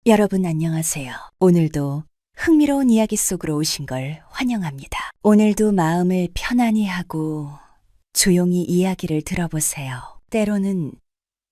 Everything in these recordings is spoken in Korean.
여러분 안녕하세요. 오늘도 흥미로운 이야기 속으로 오신 걸 환영합니다. 오늘도 마음을 편안히 하고 조용히 이야기를 들어보세요. 때로는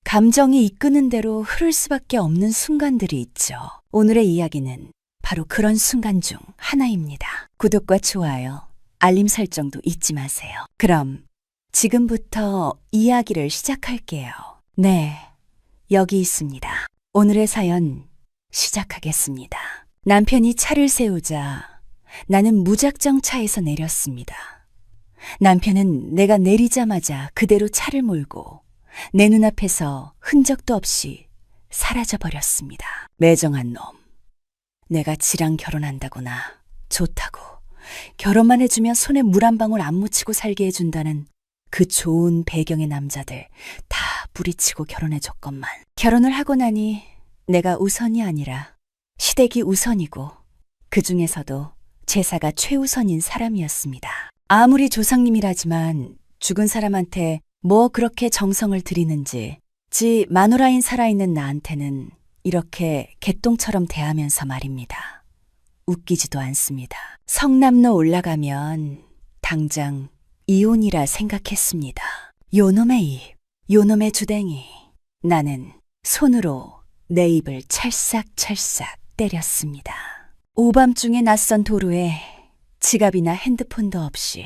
감정이 이끄는 대로 흐를 수밖에 없는 순간들이 있죠. 오늘의 이야기는 바로 그런 순간 중 하나입니다. 구독과 좋아요, 알림 설정도 잊지 마세요. 그럼 지금부터 이야기를 시작할게요. 네, 여기 있습니다. 오늘의 사연 시작하겠습니다. 남편이 차를 세우자 나는 무작정 차에서 내렸습니다. 남편은 내가 내리자마자 그대로 차를 몰고 내 눈앞에서 흔적도 없이 사라져버렸습니다. 매정한 놈. 내가 지랑 결혼한다거나 좋다고 결혼만 해주면 손에 물 한 방울 안 묻히고 살게 해준다는 그 좋은 배경의 남자들 다 부리치고 결혼해줬건만 결혼을 하고 나니 내가 우선이 아니라 시댁이 우선이고 그 중에서도 제사가 최우선인 사람이었습니다. 아무리 조상님이라지만 죽은 사람한테 뭐 그렇게 정성을 들이는지 지 마누라인 살아있는 나한테는 이렇게 개똥처럼 대하면서 말입니다. 웃기지도 않습니다. 성남로 올라가면 당장 이혼이라 생각했습니다. 요놈의 입, 요놈의 주댕이. 나는 손으로 내 입을 찰싹찰싹 때렸습니다. 오밤중에 낯선 도로에 지갑이나 핸드폰도 없이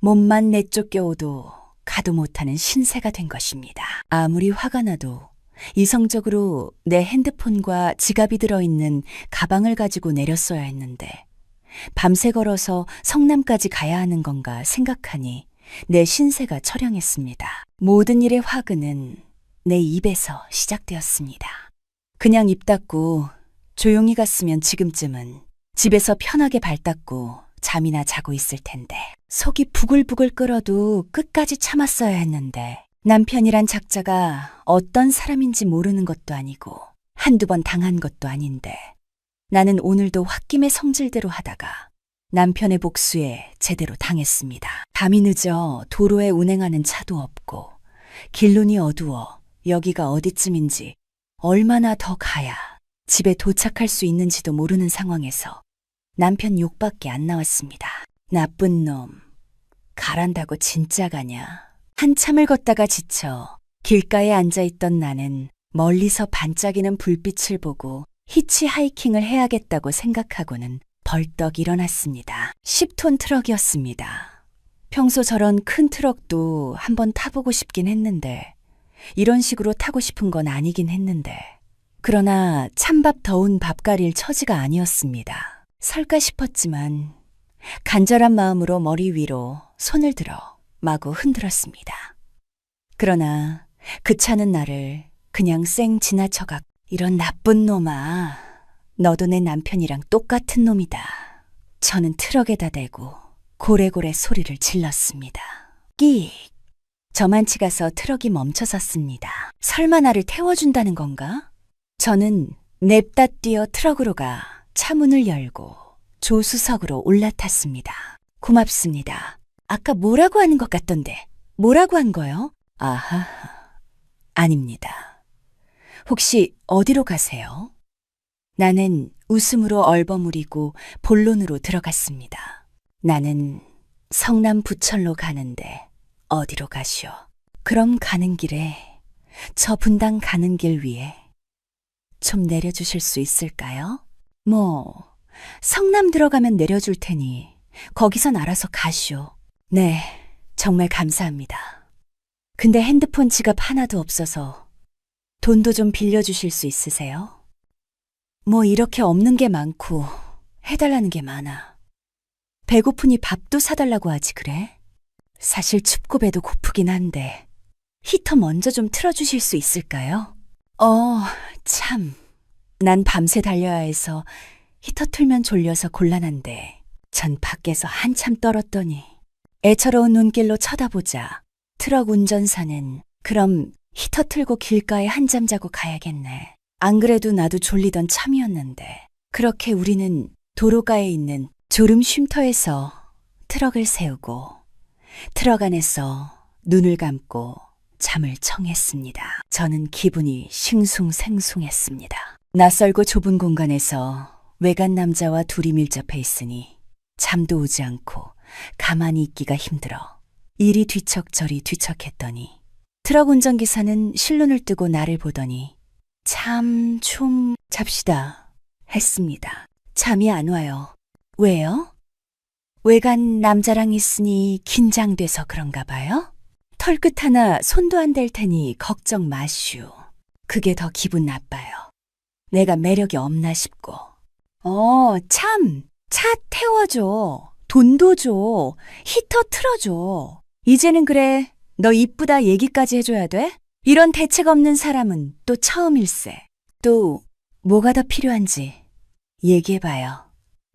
몸만 내쫓겨오도 가도 못하는 신세가 된 것입니다. 아무리 화가 나도 이성적으로 내 핸드폰과 지갑이 들어있는 가방을 가지고 내렸어야 했는데 밤새 걸어서 성남까지 가야 하는 건가 생각하니 내 신세가 처량했습니다. 모든 일의 화근은 내 입에서 시작되었습니다. 그냥 입 닫고 조용히 갔으면 지금쯤은 집에서 편하게 발 닦고 잠이나 자고 있을 텐데 속이 부글부글 끓어도 끝까지 참았어야 했는데 남편이란 작자가 어떤 사람인지 모르는 것도 아니고 한두 번 당한 것도 아닌데 나는 오늘도 홧김에 성질대로 하다가 남편의 복수에 제대로 당했습니다. 밤이 늦어 도로에 운행하는 차도 없고 길눈이 어두워 여기가 어디쯤인지 얼마나 더 가야 집에 도착할 수 있는지도 모르는 상황에서 남편 욕밖에 안 나왔습니다. 나쁜 놈, 가란다고 진짜 가냐? 한참을 걷다가 지쳐 길가에 앉아있던 나는 멀리서 반짝이는 불빛을 보고 히치하이킹을 해야겠다고 생각하고는 벌떡 일어났습니다. 10톤 트럭이었습니다. 평소 저런 큰 트럭도 한번 타보고 싶긴 했는데 이런 식으로 타고 싶은 건 아니긴 했는데 그러나 찬밥 더운 밥가릴 처지가 아니었습니다. 설까 싶었지만 간절한 마음으로 머리 위로 손을 들어 마구 흔들었습니다. 그러나 그 차는 나를 그냥 쌩 지나쳐가 이런 나쁜 놈아, 너도 내 남편이랑 똑같은 놈이다. 저는 트럭에다 대고 고래고래 소리를 질렀습니다. 끼익! 저만치 가서 트럭이 멈춰섰습니다. 설마 나를 태워준다는 건가? 저는 냅다 뛰어 트럭으로 가 차 문을 열고 조수석으로 올라탔습니다. 고맙습니다. 아까 뭐라고 하는 것 같던데 뭐라고 한 거요? 아하, 아닙니다. 혹시 어디로 가세요? 나는 웃음으로 얼버무리고 본론으로 들어갔습니다. 나는 성남 부천로 가는데 어디로 가시오? 그럼 가는 길에 저 분당 가는 길 위에 좀 내려주실 수 있을까요? 성남 들어가면 내려줄 테니 거기선 알아서 가시오. 네, 정말 감사합니다. 근데 핸드폰 지갑 하나도 없어서 돈도 좀 빌려주실 수 있으세요? 이렇게 없는 게 많고 해달라는 게 많아. 배고프니 밥도 사달라고 하지 그래? 사실 춥고 배도 고프긴 한데 히터 먼저 좀 틀어주실 수 있을까요? 참. 난 밤새 달려야 해서 히터 틀면 졸려서 곤란한데 전 밖에서 한참 떨었더니 애처로운 눈길로 쳐다보자 트럭 운전사는 그럼 히터 틀고 길가에 한잠 자고 가야겠네. 안 그래도 나도 졸리던 참이었는데 그렇게 우리는 도로가에 있는 졸음 쉼터에서 트럭을 세우고 트럭 안에서 눈을 감고 잠을 청했습니다. 저는 기분이 싱숭생숭했습니다. 낯설고 좁은 공간에서 외간 남자와 둘이 밀접해 있으니 잠도 오지 않고 가만히 있기가 힘들어 이리 뒤척저리 뒤척했더니 트럭 운전기사는 실눈을 뜨고 나를 보더니 참 좀 잡시다 했습니다. 잠이 안 와요. 왜요? 외간 남자랑 있으니 긴장돼서 그런가 봐요? 털끝 하나 손도 안 댈 테니 걱정 마슈. 그게 더 기분 나빠요. 내가 매력이 없나 싶고. 참! 차 태워줘. 돈도 줘. 히터 틀어줘. 이제는 그래. 너 이쁘다 얘기까지 해줘야 돼? 이런 대책 없는 사람은 또 처음일세. 또 뭐가 더 필요한지 얘기해봐요.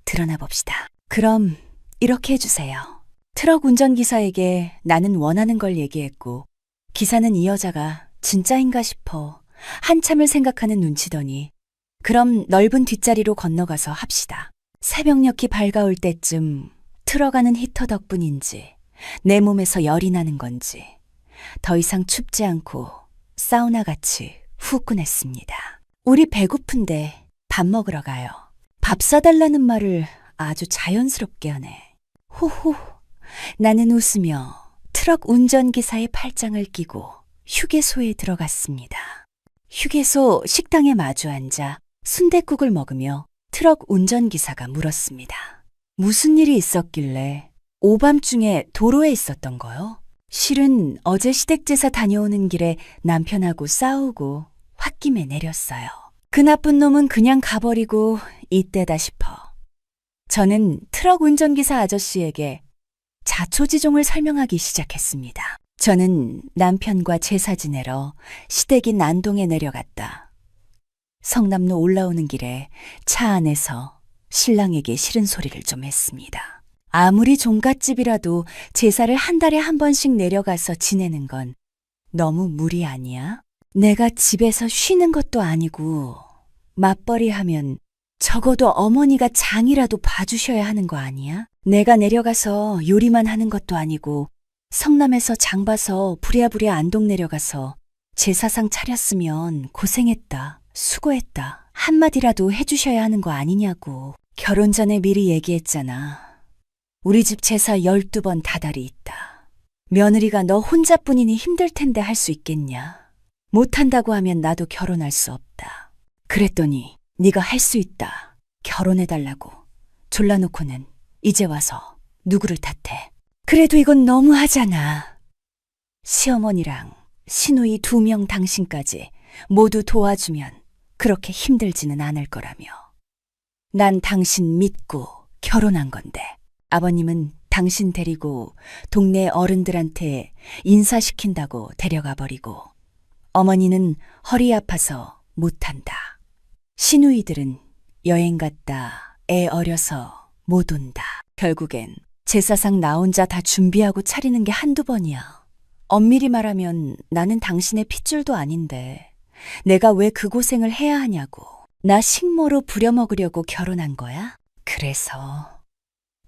드러나 봅시다. 그럼 이렇게 해주세요. 트럭 운전기사에게 나는 원하는 걸 얘기했고 기사는 이 여자가 진짜인가 싶어 한참을 생각하는 눈치더니 그럼 넓은 뒷자리로 건너가서 합시다. 새벽녘이 밝아올 때쯤 틀어가는 히터 덕분인지 내 몸에서 열이 나는 건지 더 이상 춥지 않고 사우나같이 후끈했습니다. 우리 배고픈데 밥 먹으러 가요. 밥 사달라는 말을 아주 자연스럽게 하네. 호호. 나는 웃으며 트럭 운전기사의 팔짱을 끼고 휴게소에 들어갔습니다. 휴게소 식당에 마주 앉아 순댓국을 먹으며 트럭 운전기사가 물었습니다. 무슨 일이 있었길래 오밤중에 도로에 있었던 거요? 실은 어제 시댁제사 다녀오는 길에 남편하고 싸우고 홧김에 내렸어요. 그 나쁜 놈은 그냥 가버리고 이때다 싶어. 저는 트럭 운전기사 아저씨에게 자초지종을 설명하기 시작했습니다. 저는 남편과 제사 지내러 시댁인 난동에 내려갔다. 성남로 올라오는 길에 차 안에서 신랑에게 싫은 소리를 좀 했습니다. 아무리 종갓집이라도 제사를 한 달에 한 번씩 내려가서 지내는 건 너무 무리 아니야? 내가 집에서 쉬는 것도 아니고 맞벌이 하면 적어도 어머니가 장이라도 봐주셔야 하는 거 아니야? 내가 내려가서 요리만 하는 것도 아니고 성남에서 장 봐서 부랴부랴 안동 내려가서 제사상 차렸으면 고생했다, 수고했다 한마디라도 해주셔야 하는 거 아니냐고. 결혼 전에 미리 얘기했잖아. 우리 집 제사 12번 다달이 있다. 며느리가 너 혼자뿐이니 힘들 텐데 할 수 있겠냐? 못한다고 하면 나도 결혼할 수 없다. 그랬더니 네가 할 수 있다. 결혼해달라고. 졸라놓고는 이제 와서 누구를 탓해. 그래도 이건 너무하잖아. 시어머니랑 시누이 2명 당신까지 모두 도와주면 그렇게 힘들지는 않을 거라며. 난 당신 믿고 결혼한 건데 아버님은 당신 데리고 동네 어른들한테 인사시킨다고 데려가 버리고 어머니는 허리 아파서 못한다. 시누이들은 여행 갔다 애 어려서 못 온다. 결국엔 제사상 나 혼자 다 준비하고 차리는 게 한두 번이야. 엄밀히 말하면 나는 당신의 핏줄도 아닌데 내가 왜 그 고생을 해야 하냐고. 나 식모로 부려먹으려고 결혼한 거야? 그래서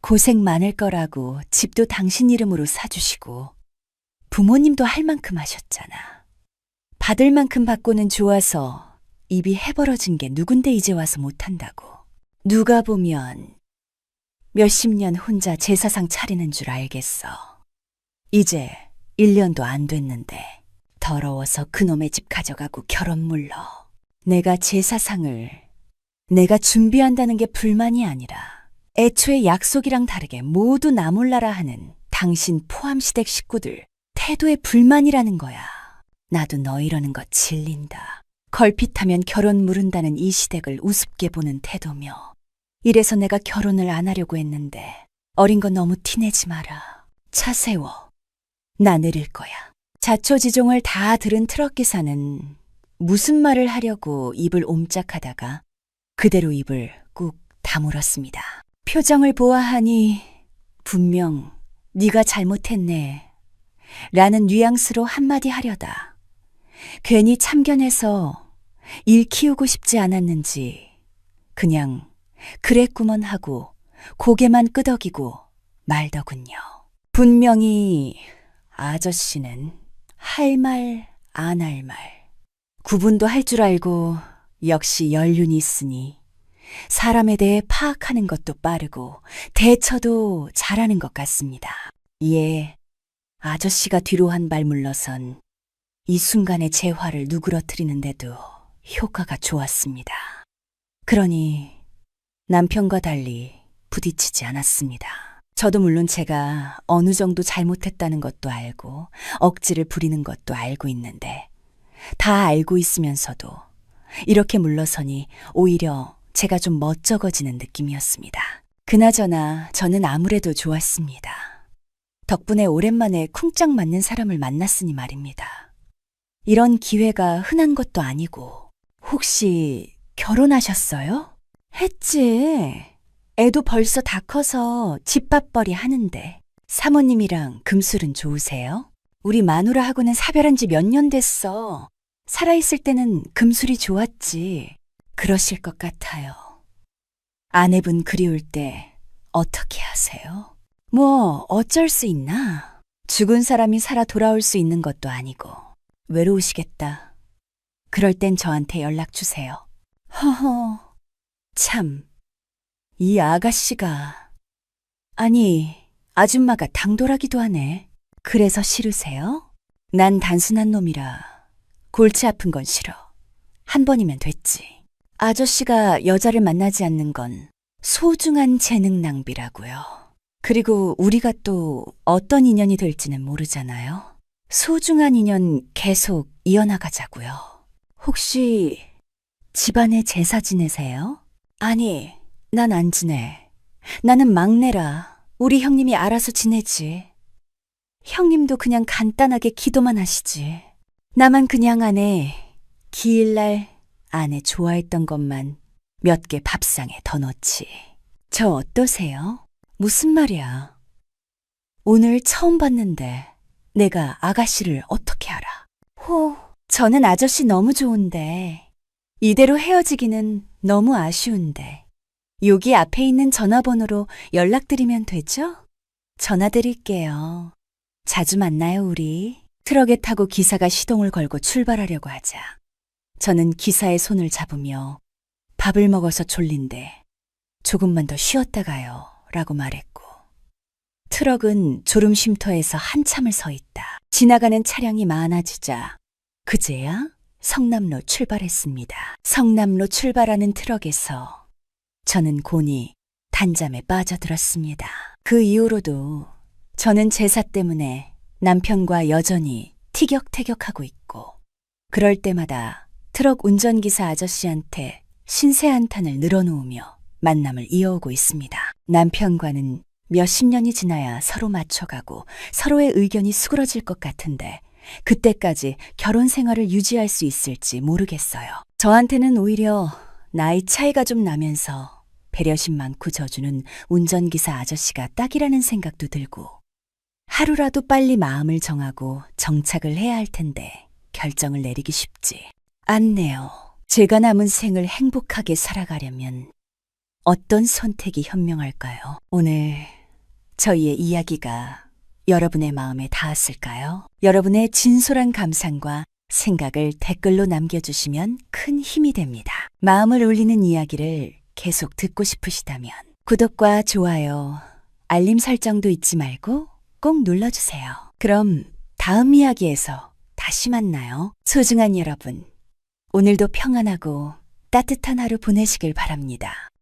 고생 많을 거라고 집도 당신 이름으로 사주시고 부모님도 할 만큼 하셨잖아. 받을 만큼 받고는 좋아서 입이 해벌어진 게 누군데 이제 와서 못한다고. 누가 보면 몇십 년 혼자 제사상 차리는 줄 알겠어. 이제 1년도 안 됐는데 더러워서 그놈의 집 가져가고 결혼 물러. 내가 제사상을 내가 준비한다는 게 불만이 아니라 애초에 약속이랑 다르게 모두 나 몰라라 하는 당신 포함 시댁 식구들 태도에 불만이라는 거야. 나도 너 이러는 거 질린다. 걸핏하면 결혼 무른다는 이 시댁을 우습게 보는 태도며. 이래서 내가 결혼을 안 하려고 했는데 어린 거 너무 티내지 마라. 차 세워. 나 내릴 거야. 자초지종을 다 들은 트럭기사는 무슨 말을 하려고 입을 옴짝하다가 그대로 입을 꾹 다물었습니다. 표정을 보아하니 분명 네가 잘못했네 라는 뉘앙스로 한마디 하려다 괜히 참견해서 일 키우고 싶지 않았는지 그냥 그랬구먼 하고 고개만 끄덕이고 말더군요. 분명히 아저씨는 할 말 안 할 말 구분도 할 줄 알고 역시 연륜이 있으니 사람에 대해 파악하는 것도 빠르고 대처도 잘하는 것 같습니다. 예, 아저씨가 뒤로 한 발 물러선 이 순간의 제 화를 누그러뜨리는데도 효과가 좋았습니다. 그러니 남편과 달리 부딪히지 않았습니다. 저도 물론 제가 어느 정도 잘못했다는 것도 알고 억지를 부리는 것도 알고 있는데 다 알고 있으면서도 이렇게 물러서니 오히려 제가 좀 멋쩍어지는 느낌이었습니다. 그나저나 저는 아무래도 좋았습니다. 덕분에 오랜만에 쿵짝 맞는 사람을 만났으니 말입니다. 이런 기회가 흔한 것도 아니고 혹시 결혼하셨어요? 했지. 애도 벌써 다 커서 집밥벌이 하는데. 사모님이랑 금술은 좋으세요? 우리 마누라하고는 사별한 지 몇 년 됐어. 살아있을 때는 금술이 좋았지. 그러실 것 같아요. 아내분 그리울 때 어떻게 하세요? 뭐 어쩔 수 있나? 죽은 사람이 살아 돌아올 수 있는 것도 아니고 외로우시겠다. 그럴 땐 저한테 연락 주세요. 허허, 참, 이 아가씨가... 아니, 아줌마가 당돌하기도 하네. 그래서 싫으세요? 난 단순한 놈이라 골치 아픈 건 싫어. 한 번이면 됐지. 아저씨가 여자를 만나지 않는 건 소중한 재능 낭비라고요. 그리고 우리가 또 어떤 인연이 될지는 모르잖아요. 소중한 인연 계속 이어나가자고요. 혹시 집안에 제사 지내세요? 아니, 난 안 지내. 나는 막내라. 우리 형님이 알아서 지내지. 형님도 그냥 간단하게 기도만 하시지. 나만 그냥 아내, 기일날 아내 좋아했던 것만 몇 개 밥상에 더 넣지. 저 어떠세요? 무슨 말이야? 오늘 처음 봤는데 내가 아가씨를 어떻게 알아? 저는 아저씨 너무 좋은데 이대로 헤어지기는 너무 아쉬운데 여기 앞에 있는 전화번호로 연락드리면 되죠? 전화 드릴게요. 자주 만나요, 우리. 트럭에 타고 기사가 시동을 걸고 출발하려고 하자. 저는 기사의 손을 잡으며 밥을 먹어서 졸린데 조금만 더 쉬었다 가요 라고 말했고 트럭은 졸음 쉼터에서 한참을 서 있다. 지나가는 차량이 많아지자 그제야 성남로 출발했습니다. 성남로 출발하는 트럭에서 저는 곤히 단잠에 빠져들었습니다. 그 이후로도 저는 제사 때문에 남편과 여전히 티격태격하고 있고 그럴 때마다 트럭 운전기사 아저씨한테 신세 한탄을 늘어놓으며 만남을 이어오고 있습니다. 남편과는 몇십 년이 지나야 서로 맞춰가고 서로의 의견이 수그러질 것 같은데 그때까지 결혼 생활을 유지할 수 있을지 모르겠어요. 저한테는 오히려 나이 차이가 좀 나면서 배려심 많고 져주는 운전기사 아저씨가 딱이라는 생각도 들고 하루라도 빨리 마음을 정하고 정착을 해야 할 텐데 결정을 내리기 쉽지 않네요. 제가 남은 생을 행복하게 살아가려면 어떤 선택이 현명할까요? 오늘 저희의 이야기가 여러분의 마음에 닿았을까요? 여러분의 진솔한 감상과 생각을 댓글로 남겨주시면 큰 힘이 됩니다. 마음을 울리는 이야기를 계속 듣고 싶으시다면 구독과 좋아요, 알림 설정도 잊지 말고 꼭 눌러주세요. 그럼 다음 이야기에서 다시 만나요. 소중한 여러분, 오늘도 평안하고 따뜻한 하루 보내시길 바랍니다.